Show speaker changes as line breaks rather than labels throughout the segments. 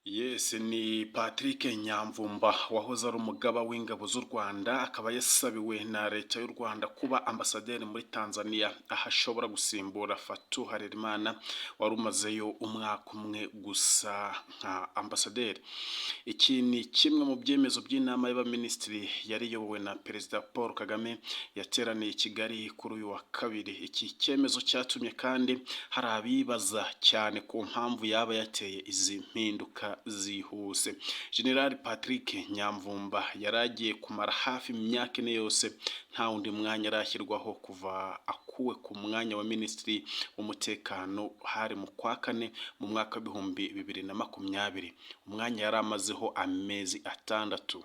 Yes, ni Patrick Nyamvumba wahoze ari umugaba w'ingabo z'u Rwanda, akaba yasabiwe na leta y'u Rwanda kuba ambasaderi muri Tanzania, aho ashobora gusimbura Fatou Harerimana wari umazeyo umwaka umwe gusa nka ambasaderi. Iki ni kimwe mu byemezo by'inama y'abaminisitiri yari iyobowe na Perezida Paul Kagame yateraniye i Kigali kuri uyu wa kabiri. Iki cyemezo cyatumye kandi hari abibaza cyane ku mpamvu yaba yateye izi mpinduka zihuse. General Patrick Nyamvumba yaragiye kumara hafi imyaka ine yose nta wundi mwanya arashyirwaho kuva akuwe ku mwanya wa minisitiri w'umutekano hari mu kwa kane mu mwaka w'ibihumbi 2020. Umwanya yari amazeho amezi atandatu.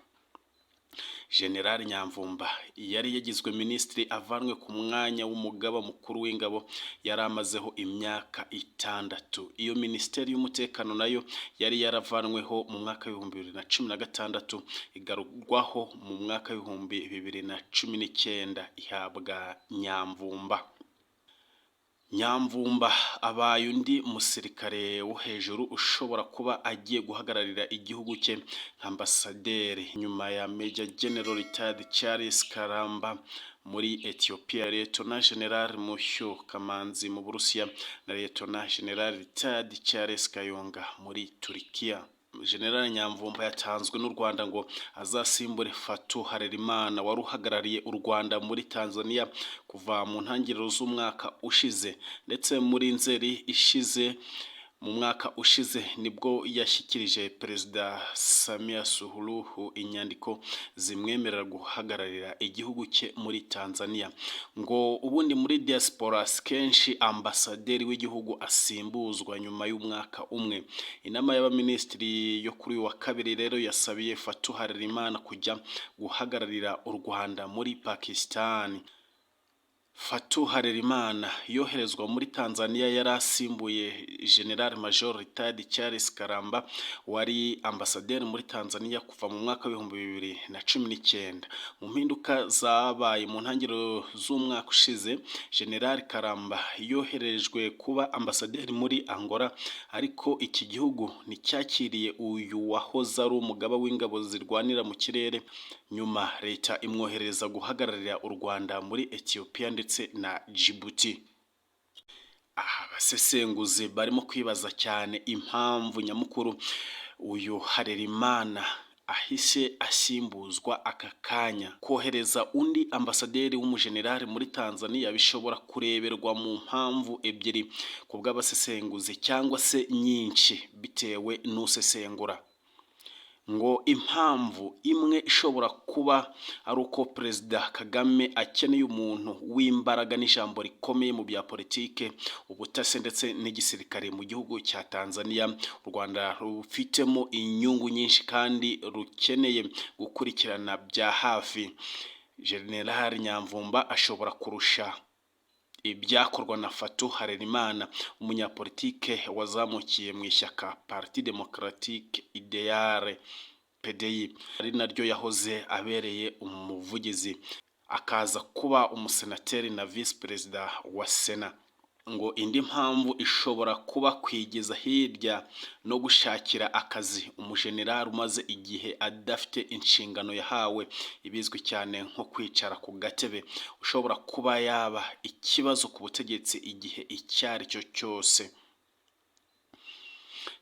General Nyamvumba yari yagizwe minisitiri avanwe ku mwanya w'umugaba mukuru w'ingabo, yari amazeho imyaka itandatu. Iyo minisiteri y'umutekano nayo yari yaravanweho mu mwaka w'ibihumbi 2016 igarurwaho mu mwaka w'ibihumbi 2019 ihabwa Nyamvumba. Nyamvumba abaye undi musirikare wo hejuru ushobora kuba agiye guhagararira igihugu cye nka ambasaderi nyuma ya Major General Karamba muri Ethiopia, General Mushyo Kamanzi mu Burusiya na General Kayonga muri Turukiya. General Nyamvumba yatanzwe n'u Rwanda ngo azasimbure Fatou Harerimana wari uhagarariye u Rwanda muri Tanzania kuva mu ntangiriro z'umwaka ushize, ndetse muri Nzeri ishize mu mwaka ushize nibwo yashyikirije Perezida Samia Suluhu inyandiko zimwemerera guhagararira igihugu cye muri Tanzania. Ngo ubundi muri diaspora kenshi ambasaderi w'igihugu asimbuzwa nyuma y'umwaka umwe. Inama y'abaminisitiri yo kuri wa kabiri rero yasabiye Fatou Harerimana kujya guhagararira u Rwanda muri Pakistan. Fatou Harerimana yoherezwa muri Tanzania yari asimbuye General Major Karamba wari ambasaderi muri Tanzania kuva mu mwaka w'ibihumbi 2019. Mu mpinduka zabaye mu ntangiriro z'umwaka ushize, General Karamba yoherejwe kuba ambasaderi muri Angola, ariko iki gihugu nticyakiriye uyu wahoze ari umugaba w'ingabo zirwanira mu kirere. Nyuma leta imwohereza guhagararira u Rwanda muri Ethiopia ndetse na Djibouti. Abasesenguzi barimo kwibaza cyane impamvu nyamukuru uyu Harerimana ahise asimbuzwa aka kanya. Kohereza undi ambasaderi w'umujenerali muri Tanzania bishobora kureberwa mu mpamvu ebyiri ku bw'abasesenguzi cyangwa se nyinshi bitewe n'usesengura. Ngo impamvu imwe ishobora kuba ari uko Perezida Kagame akeneye umuntu w'imbaraga n'ijambo rikomeye mu bya politike, ubutasi ndetse n'igisirikare mu gihugu cya Tanzania. U Rwanda rufitemo inyungu nyinshi kandi rukeneye gukurikirana bya hafi. General Nyamvumba ashobora kurusha ibyakorwa na Fatou Harerimana, umunyapolitike wazamukiye mu ishyaka Parti Democratique Idéal PDI, ari naryo yahoze abereye umuvugizi, akaza kuba umusenateri na vice perezida wa Sena. Ngo indi mpamvu ishobora kuba kwigeza hirya no gushakira akazi umujenerali umaze igihe adafite inshingano yahawe, ibizwi cyane nko kwicara ku gatebe, ushobora kuba yaba ikibazo ku butegetsi igihe icyo ari cyo cyose.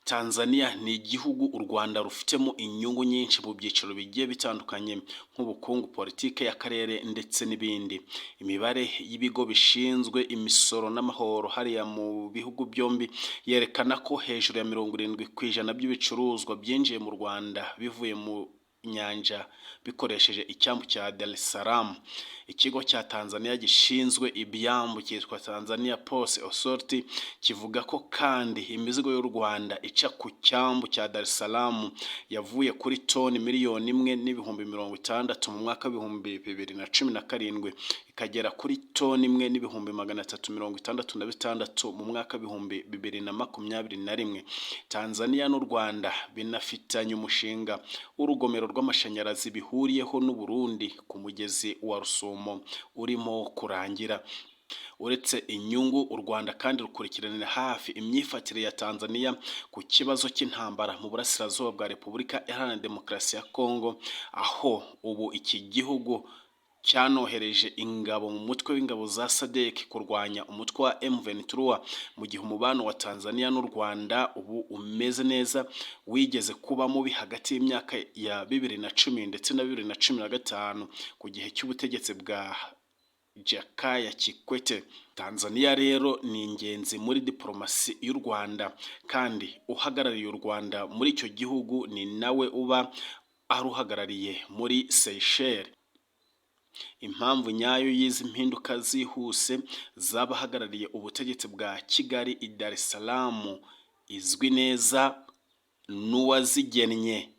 Tanzania ni igihugu u Rwanda rufitemo inyungu nyinshi mu byiciro bigiye bitandukanye nk'ubukungu, politike y'akarere ndetse n'ibindi. Imibare y'ibigo bishinzwe imisoro n'amahoro hariya mu bihugu byombi yerekana ko hejuru ya 70% by'ibicuruzwa byinjiye mu Rwanda bivuye mu nyanja bikoresheje icyambu cya Dar es Salaam. Ikigo cya Tanzania gishinzwe ibyambu cyitwa Tanzania Ports Authority kivuga ko kandi imizigo y'u Rwanda ica ku cyambu cya Dar es Salaam yavuye kuri toni 1,600,000 mu mwaka w'ibihumbi 2017 ikagera kuri toni 1,366 mu mwaka w'ibihumbi 2021. Tanzania n'u Rwanda binafitanye umushinga w'urugomero rw'amashanyarazi bihuriyeho n'u Burundi ku mugezi wa Rusumo urimo kurangira. uretse inyungu u Rwanda kandi rukurikiranira hafi imyifatire ya Tanzania ku kibazo cy'intambara mu burasirazuba bwa Repubulika Iharanira Demokarasi ya Kongo, aho ubu iki gihugu cyanohereje ingabo mu mutwe w'ingabo za SADC kurwanya umutwe wa M23, mu gihe umubano wa Tanzania n'u Rwanda ubu umeze neza, wigeze kuba mubi hagati y'imyaka ya 2010 ndetse na 2015 ku gihe cy'ubutegetsi bwa Jakaya Kikwete. Tanzania rero ni ingenzi muri dipolomasi y'u Rwanda, kandi uhagarariye u Rwanda muri icyo gihugu ni nawe uba aruhagarariye muri Seychelles. Impamvu nyayo y'izi mpinduka zihuse z'abahagarariye ubutegetsi bwa Kigali i Dar es Salaam izwi neza n'uwazigennye